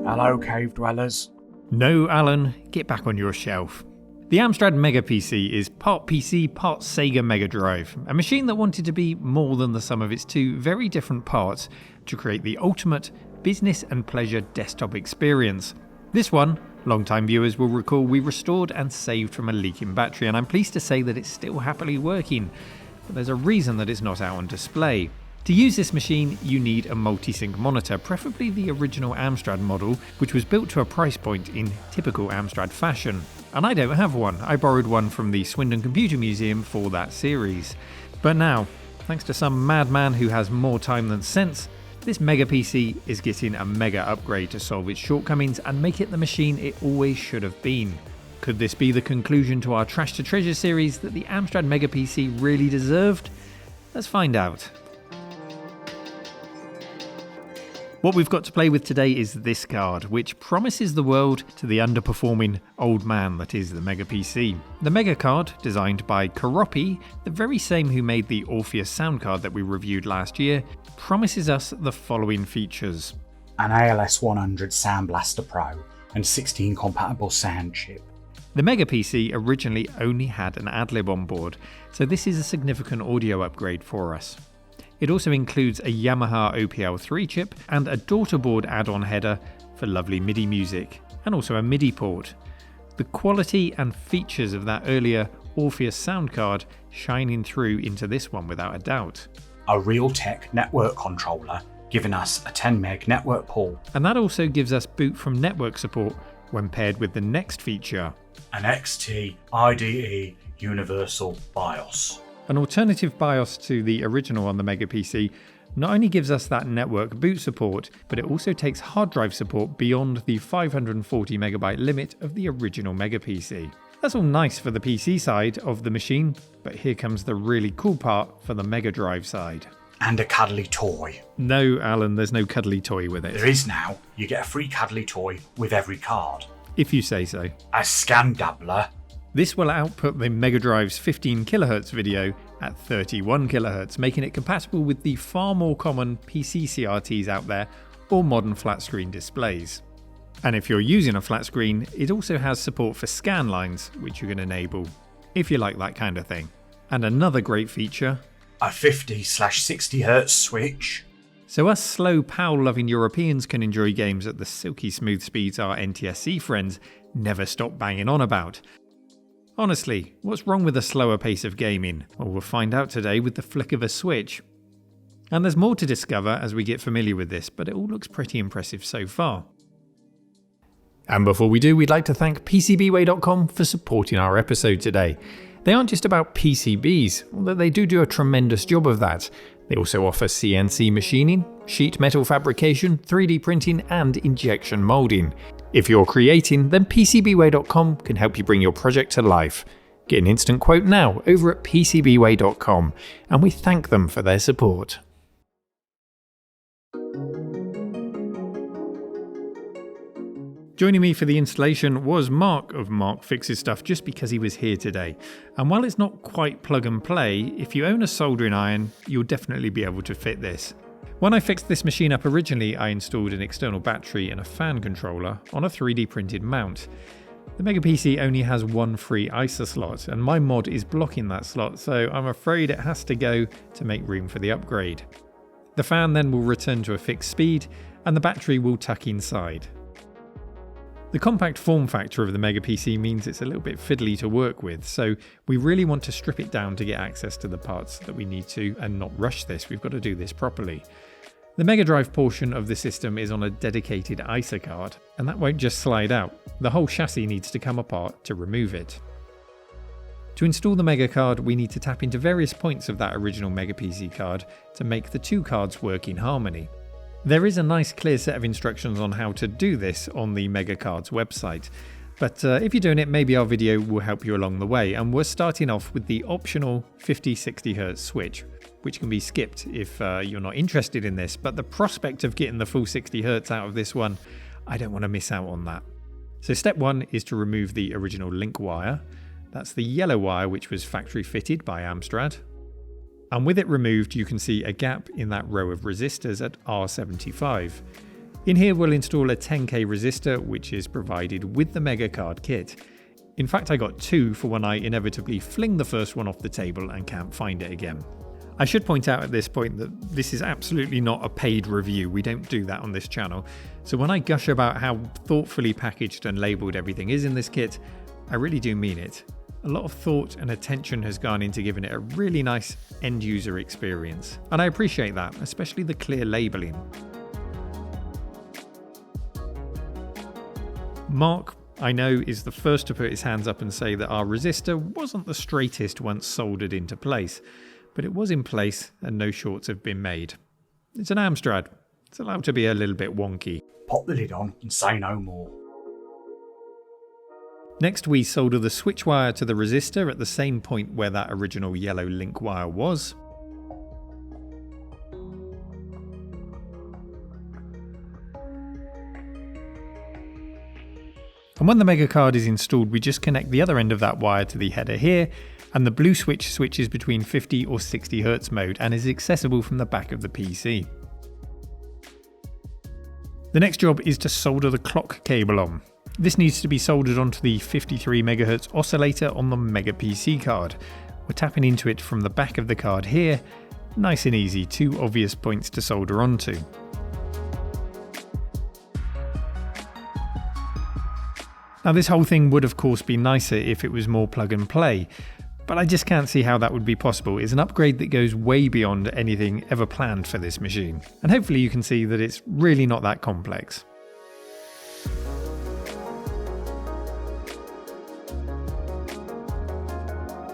Hello, cave dwellers. No, Alan, get back on your shelf. The Amstrad Mega PC is part PC, part Sega Mega Drive, a machine that wanted to be more than the sum of its two very different parts to create the ultimate business and pleasure desktop experience. This one, long-time viewers will recall we restored and saved from a leaking battery, and I'm pleased to say that it's still happily working, but there's a reason that it's not out on display. To use this machine, you need a multi-sync monitor, preferably the original Amstrad model, which was built to a price point in typical Amstrad fashion. And I don't have one. I borrowed one from the Swindon Computer Museum for that series. But now, thanks to some madman who has more time than sense, this Mega PC is getting a mega upgrade to solve its shortcomings and make it the machine it always should have been. Could this be the conclusion to our Trash to Treasure series that the Amstrad Mega PC really deserved? Let's find out. What we've got to play with today is this card, which promises the world to the underperforming old man that is the Mega PC. The Mega card, designed by Karopi, the very same who made the Orpheus sound card that we reviewed last year, promises us the following features. An ALS 100 Sound Blaster Pro and 16 compatible sound chip. The Mega PC originally only had an AdLib on board, so this is a significant audio upgrade for us. It also includes a Yamaha OPL3 chip and a daughterboard add-on header for lovely MIDI music, and also a MIDI port. The quality and features of that earlier Orpheus sound card shining through into this one without a doubt. A Realtek network controller, giving us a 10 meg network pool. And that also gives us boot from network support when paired with the next feature. An XT IDE Universal BIOS. An alternative BIOS to the original on the Mega PC not only gives us that network boot support, but it also takes hard drive support beyond the 540MB limit of the original Mega PC. That's all nice for the PC side of the machine, but here comes the really cool part for the Mega Drive side. And a cuddly toy. No, Alan, there's no cuddly toy with it. There is now. You get a free cuddly toy with every card. If you say so. A scan doubler. This will output the Mega Drive's 15kHz video at 31kHz, making it compatible with the far more common PC CRTs out there or modern flat screen displays. And if you're using a flat screen, it also has support for scan lines, which you can enable if you like that kind of thing. And another great feature, a 50/60Hz switch. So us slow PAL-loving Europeans can enjoy games at the silky smooth speeds our NTSC friends never stop banging on about. Honestly, what's wrong with a slower pace of gaming? Well, we'll find out today with the flick of a switch. And there's more to discover as we get familiar with this, but it all looks pretty impressive so far. And before we do, we'd like to thank PCBWay.com for supporting our episode today. They aren't just about PCBs, although they do a tremendous job of that. They also offer CNC machining, sheet metal fabrication, 3D printing and injection moulding. If you're creating, then PCBWay.com can help you bring your project to life. Get an instant quote now over at PCBWay.com, and we thank them for their support. Joining me for the installation was Mark of Mark Fixes Stuff, just because he was here today. And while it's not quite plug and play, if you own a soldering iron, you'll definitely be able to fit this. When I fixed this machine up originally, I installed an external battery and a fan controller on a 3D printed mount. The Mega PC only has one free ISA slot, and my mod is blocking that slot, so I'm afraid it has to go to make room for the upgrade. The fan then will return to a fixed speed, and the battery will tuck inside. The compact form factor of the Mega PC means it's a little bit fiddly to work with, so we really want to strip it down to get access to the parts that we need to and not rush this. We've got to do this properly. The Mega Drive portion of the system is on a dedicated ISA card, and that won't just slide out. The whole chassis needs to come apart to remove it. To install the Mega card, we need to tap into various points of that original Mega PC card to make the two cards work in harmony. There is a nice clear set of instructions on how to do this on the Mega Card's website, but if you're doing it, maybe our video will help you along the way, and we're starting off with the optional 50/60Hz switch, which can be skipped if you're not interested in this, but the prospect of getting the full 60Hz out of this one, I don't want to miss out on that. So step one is to remove the original link wire. That's the yellow wire which was factory fitted by Amstrad. And with it removed, you can see a gap in that row of resistors at R75. In here we'll install a 10k resistor which is provided with the Mega Card kit. In fact, I got two for when I inevitably fling the first one off the table and can't find it again. I should point out at this point that this is absolutely not a paid review, we don't do that on this channel, so when I gush about how thoughtfully packaged and labelled everything is in this kit, I really do mean it. A lot of thought and attention has gone into giving it a really nice end user experience, and I appreciate that, especially the clear labelling. Mark, I know, is the first to put his hands up and say that our resistor wasn't the straightest once soldered into place, but it was in place and no shorts have been made. It's an Amstrad. It's allowed to be a little bit wonky. Pop the lid on and say no more. Next we solder the switch wire to the resistor at the same point where that original yellow link wire was. And when the Mega Card is installed, we just connect the other end of that wire to the header here, and the blue switch switches between 50 or 60 Hz mode and is accessible from the back of the PC. The next job is to solder the clock cable on. This needs to be soldered onto the 53 MHz oscillator on the Mega PC card. We're tapping into it from the back of the card here. Nice and easy, two obvious points to solder onto. Now this whole thing would of course be nicer if it was more plug and play, but I just can't see how that would be possible. It's an upgrade that goes way beyond anything ever planned for this machine, and hopefully you can see that it's really not that complex.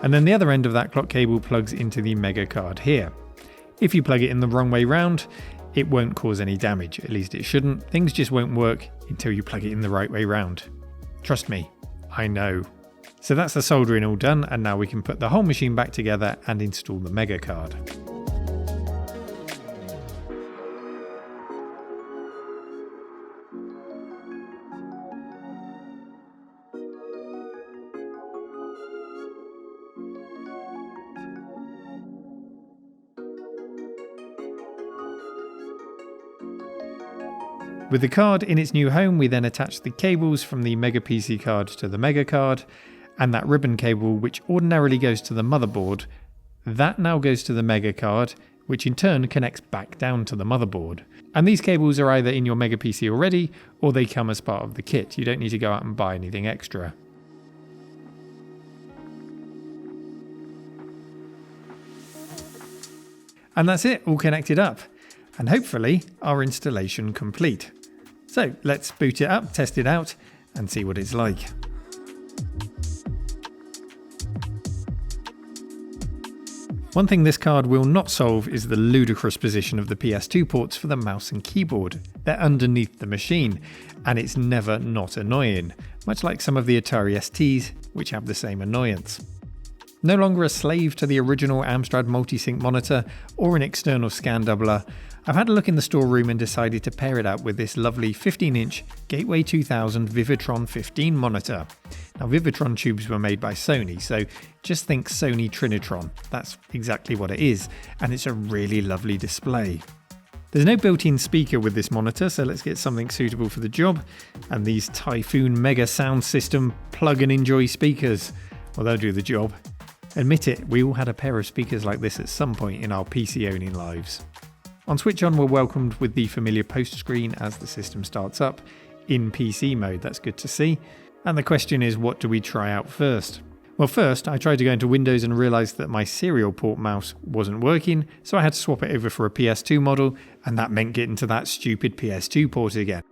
And then the other end of that clock cable plugs into the Mega Card here. If you plug it in the wrong way round, it won't cause any damage, at least it shouldn't. Things just won't work until you plug it in the right way round. Trust me, I know. So that's the soldering all done, and now we can put the whole machine back together and install the Mega Card. With the card in its new home, we then attach the cables from the Mega PC card to the Mega Card, and that ribbon cable, which ordinarily goes to the motherboard, that now goes to the Mega Card, which in turn connects back down to the motherboard. And these cables are either in your Mega PC already, or they come as part of the kit. You don't need to go out and buy anything extra. And that's it, all connected up. And hopefully our installation complete. So let's boot it up, test it out, and see what it's like. One thing this card will not solve is the ludicrous position of the PS2 ports for the mouse and keyboard. They're underneath the machine, and it's never not annoying, much like some of the Atari STs, which have the same annoyance. No longer a slave to the original Amstrad multi-sync monitor or an external scan doubler, I've had a look in the storeroom and decided to pair it up with this lovely 15-inch Gateway 2000 Vivitron 15 monitor. Now Vivitron tubes were made by Sony, so just think Sony Trinitron. That's exactly what it is, and it's a really lovely display. There's no built-in speaker with this monitor, so let's get something suitable for the job, and these Typhoon Mega Sound System plug and enjoy speakers. Well, they'll do the job. Admit it, we all had a pair of speakers like this at some point in our PC owning lives. On switch on, we're welcomed with the familiar post screen as the system starts up. In PC mode, that's good to see. And the question is, what do we try out first? Well, first, I tried to go into Windows and realised that my serial port mouse wasn't working, so I had to swap it over for a PS2 model, and that meant getting to that stupid PS2 port again.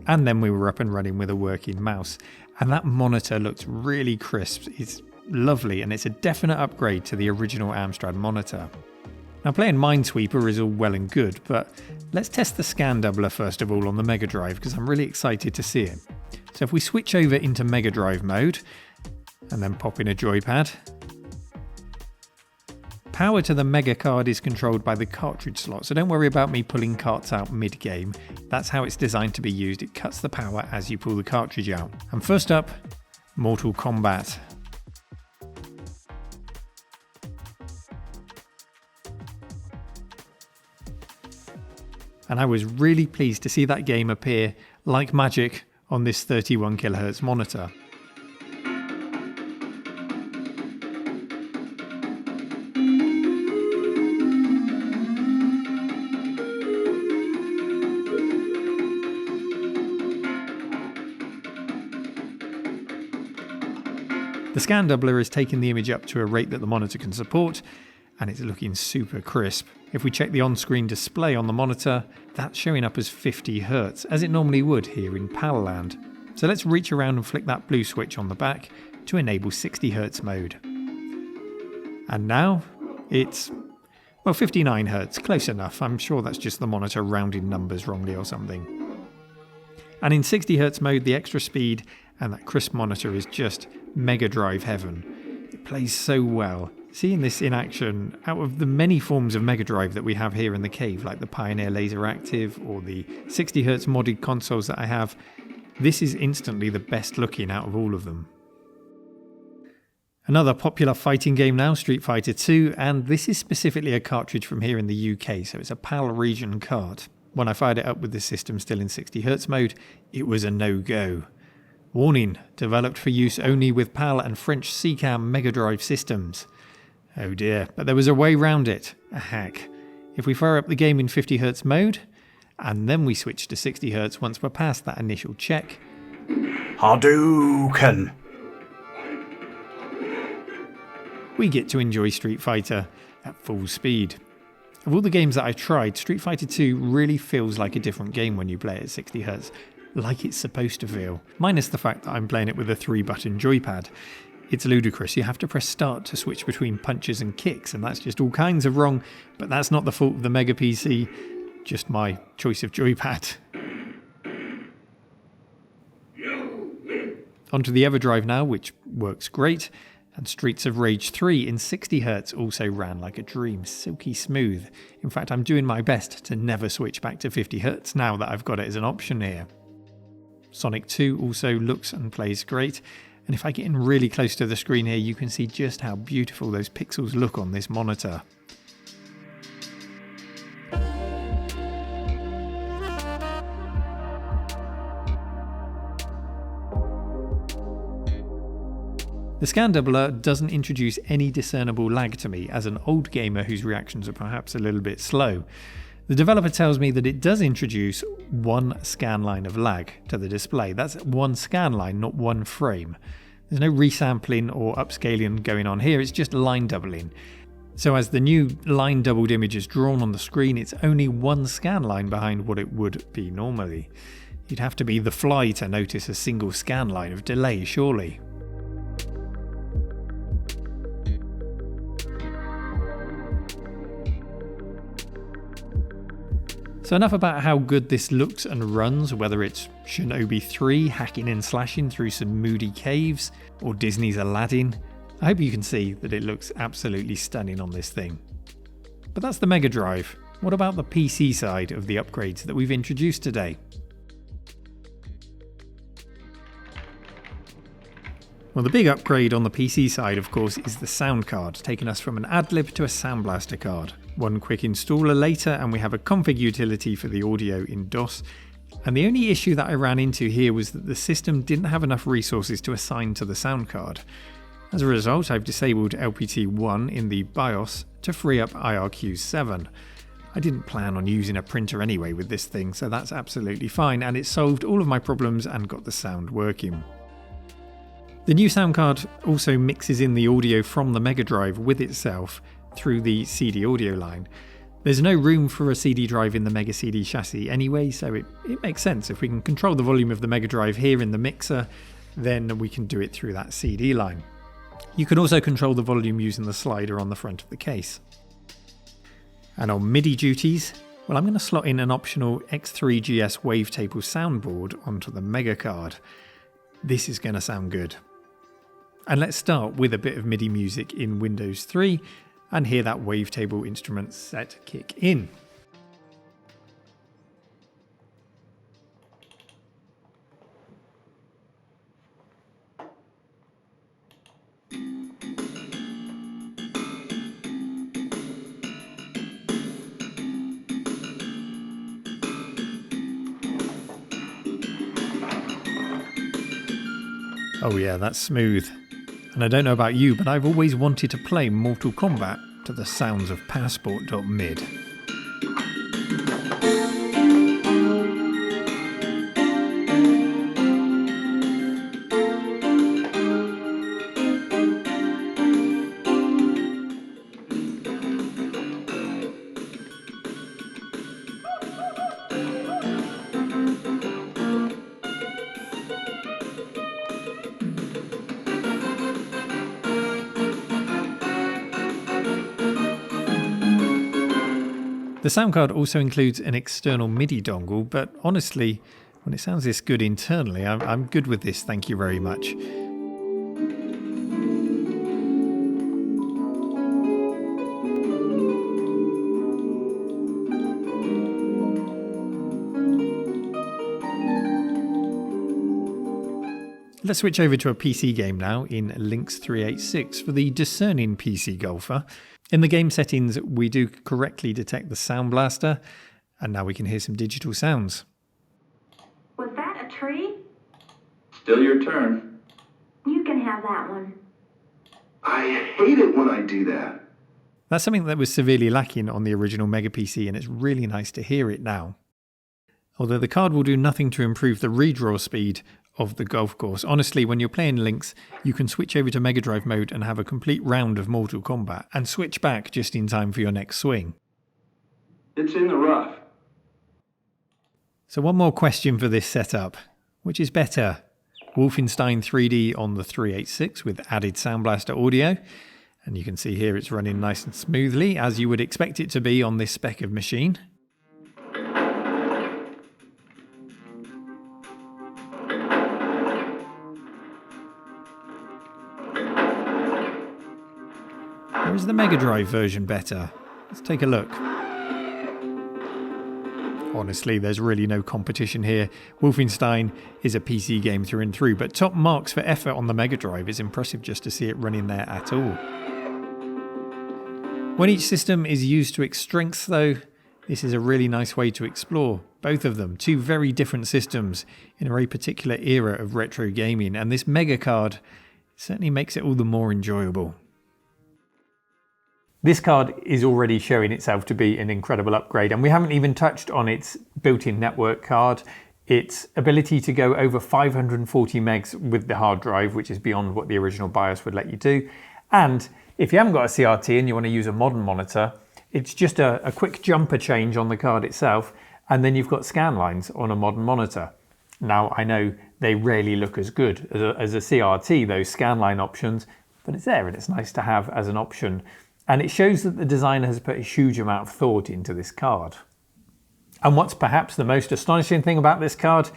And then we were up and running with a working mouse, and that monitor looks really crisp. It's lovely, and it's a definite upgrade to the original Amstrad monitor. Now playing Minesweeper is all well and good, but let's test the scan doubler first of all on the Mega Drive because I'm really excited to see it. So if we switch over into Mega Drive mode and then pop in a joypad, power to the Mega Card is controlled by the cartridge slot, so don't worry about me pulling carts out mid-game. That's how it's designed to be used. It cuts the power as you pull the cartridge out. And first up, Mortal Kombat. And I was really pleased to see that game appear like magic on this 31kHz monitor. The scan doubler is taking the image up to a rate that the monitor can support, and it's looking super crisp. If we check the on-screen display on the monitor, that's showing up as 50Hz, as it normally would here in PAL land. So let's reach around and flick that blue switch on the back to enable 60Hz mode. And now it's, well, 59Hz, close enough. I'm sure that's just the monitor rounding numbers wrongly or something. And in 60Hz mode, the extra speed and that crisp monitor is just Mega Drive heaven. It plays so well. Seeing this in action, out of the many forms of Mega Drive that we have here in the cave, like the Pioneer Laser Active or the 60Hz modded consoles that I have, this is instantly the best looking out of all of them. Another popular fighting game now, Street Fighter 2, and this is specifically a cartridge from here in the UK, so it's a PAL region card. When I fired it up with the system still in 60Hz mode, it was a no-go. Warning, developed for use only with PAL and French SECAM Mega Drive systems. Oh dear, but there was a way round it, a hack. If we fire up the game in 50Hz mode, and then we switch to 60Hz once we're past that initial check, Hadouken! we get to enjoy Street Fighter at full speed. Of all the games that I tried, Street Fighter 2 really feels like a different game when you play it at 60Hz, like it's supposed to feel, minus the fact that I'm playing it with a 3-button joypad. It's ludicrous. You have to press start to switch between punches and kicks, and that's just all kinds of wrong, but that's not the fault of the Mega PC, just my choice of joypad. Onto the EverDrive now, which works great, and Streets of Rage 3 in 60Hz also ran like a dream, silky smooth. In fact, I'm doing my best to never switch back to 50Hz now that I've got it as an option here. Sonic 2 also looks and plays great, and if I get in really close to the screen here, you can see just how beautiful those pixels look on this monitor. The scan doubler doesn't introduce any discernible lag to me as an old gamer whose reactions are perhaps a little bit slow. The developer tells me that it does introduce one scan line of lag to the display. That's one scan line, not one frame. There's no resampling or upscaling going on here, it's just line doubling. So as the new line doubled image is drawn on the screen, it's only one scan line behind what it would be normally. You'd have to be the Fly to notice a single scan line of delay, surely. So enough about how good this looks and runs, whether it's Shinobi 3 hacking and slashing through some moody caves, or Disney's Aladdin. I hope you can see that it looks absolutely stunning on this thing. But that's the Mega Drive. What about the PC side of the upgrades that we've introduced today? Well, the big upgrade on the PC side, of course, is the sound card, taking us from an AdLib to a Sound Blaster card. One quick installer later, and we have a config utility for the audio in DOS. And the only issue that I ran into here was that the system didn't have enough resources to assign to the sound card. As a result, I've disabled LPT1 in the BIOS to free up IRQ7. I didn't plan on using a printer anyway with this thing, so that's absolutely fine, and it solved all of my problems and got the sound working. The new sound card also mixes in the audio from the Mega Drive with itself through the CD audio line. There's no room for a CD drive in the Mega CD chassis anyway, so it makes sense. If we can control the volume of the Mega Drive here in the mixer, then we can do it through that CD line. You can also control the volume using the slider on the front of the case. And on MIDI duties, well, I'm going to slot in an optional X3GS wavetable soundboard onto the Mega card. This is going to sound good. And let's start with a bit of MIDI music in Windows 3 and hear that wavetable instrument set kick in. Oh yeah, that's smooth. And I don't know about you, but I've always wanted to play Mortal Kombat to the sounds of Passport.mid. The sound card also includes an external MIDI dongle, but honestly, when it sounds this good internally, I'm good with this, thank you very much. Let's switch over to a PC game now in Lynx 386 for the discerning PC golfer. In the game settings, we do correctly detect the sound blaster, and now we can hear some digital sounds. Was that a tree? Still your turn. You can have that one. I hate it when I do that. That's something that was severely lacking on the original Mega PC, and it's really nice to hear it now. Although the card will do nothing to improve the redraw speed of the golf course. Honestly, when you're playing Lynx, you can switch over to Mega Drive mode and have a complete round of Mortal Kombat, and switch back just in time for your next swing. It's in the rough. So one more question for this setup. Which is better? Wolfenstein 3D on the 386 with added Sound Blaster audio, and you can see here it's running nice and smoothly, as you would expect it to be on this spec of machine. Or is the Mega Drive version better? Let's take a look. Honestly, there's really no competition here. Wolfenstein is a PC game through and through, but top marks for effort on the Mega Drive. Is impressive just to see it running there at all. When each system is used to its strengths though, this is a really nice way to explore both of them. Two very different systems in a very particular era of retro gaming, and this Mega card certainly makes it all the more enjoyable. This card is already showing itself to be an incredible upgrade, and we haven't even touched on its built-in network card, its ability to go over 540 megs with the hard drive, which is beyond what the original BIOS would let you do. And if you haven't got a CRT and you want to use a modern monitor, it's just a quick jumper change on the card itself, and then you've got scan lines on a modern monitor. Now, I know they rarely look as good as a CRT, those scan line options, but it's there and it's nice to have as an option. And it shows that the designer has put a huge amount of thought into this card. And what's perhaps the most astonishing thing about this card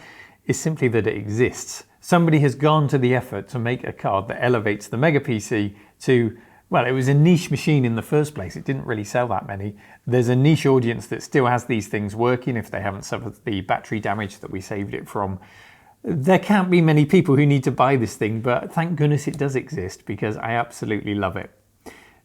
is simply that it exists. Somebody has gone to the effort to make a card that elevates the Mega PC to, well, it was a niche machine in the first place. It didn't really sell that many. There's a niche audience that still has these things working if they haven't suffered the battery damage that we saved it from. There can't be many people who need to buy this thing, but thank goodness it does exist because I absolutely love it.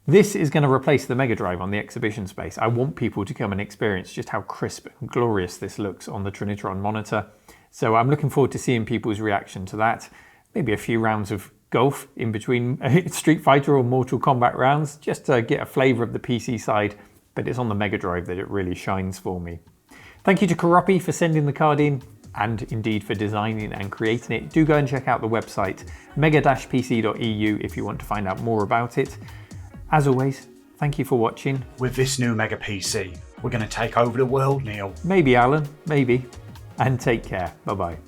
This is going to replace the Mega Drive on the exhibition space. I want people to come and experience just how crisp and glorious this looks on the Trinitron monitor. So I'm looking forward to seeing people's reaction to that. Maybe a few rounds of golf in between Street Fighter or Mortal Kombat rounds, just to get a flavour of the PC side, but it's on the Mega Drive that it really shines for me. Thank you to Karopi for sending the card in, and indeed for designing and creating it. Do go and check out the website, mega-pc.eu, if you want to find out more about it. As always, thank you for watching. With this new Mega PC, we're going to take over the world, Neil. Maybe, Alan, maybe. And take care. Bye-bye. Bye.